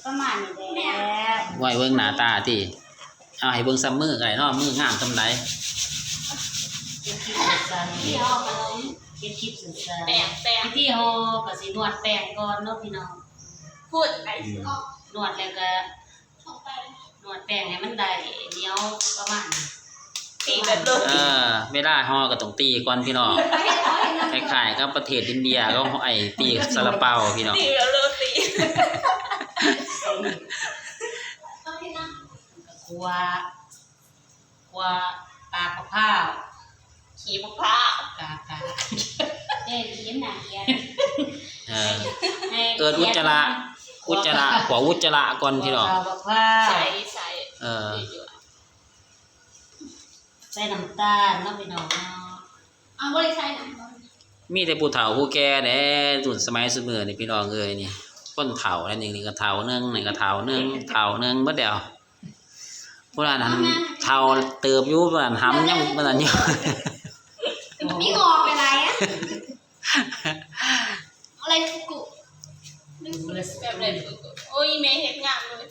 ประมาณนี้แหละ ไว้เบิ่งหน้าตาที่เอาให้เบิ่งซ้ำมือไงเนาะมืองามซำใด เก็บคลิปสั้นๆที่ห่อขนมเก็บคลิปสั้นๆที่ห่อก็สินวดแป้งก่อนเนาะพี่น้องพูดไปนวดแล้วก็นวดแป้งให้มันได้เหนียวประมาณตีแบบเลยเวลาห่อก็ต้องตีก่อนพี่น้องคล้ายๆกับประเทศอินเดียก็ไอ้ตีซาลาเปาพี่น้องตีแล้วโรตีครัวปลากระเพราขี่มะพร้าวกายิ้มหนาเกียเกิดอุจจาระขวอุจจาระก่อนพี่น้องใส่ใส่น้ำตาลเนาะพี่น้องบ่ได้ใส่น้ำมีแต่ผู้เฒ่าผู้แก่เด้รุ่นสมัยซุมื้อนี่พี่น้องเอ้ยนี่คนเฒ่าแล้วนี่ก็เฒ่านึงนี่ก็เฒ่านึงหมดแล้วผู้นั้นเฒ่าเติบอยู่ผู้นั้นหำยังผู้นั้นอยู่มีงอกอะไรอ่ะอะไรกุแบบเลยโอ้ยแม่เฮ็ดงามเลย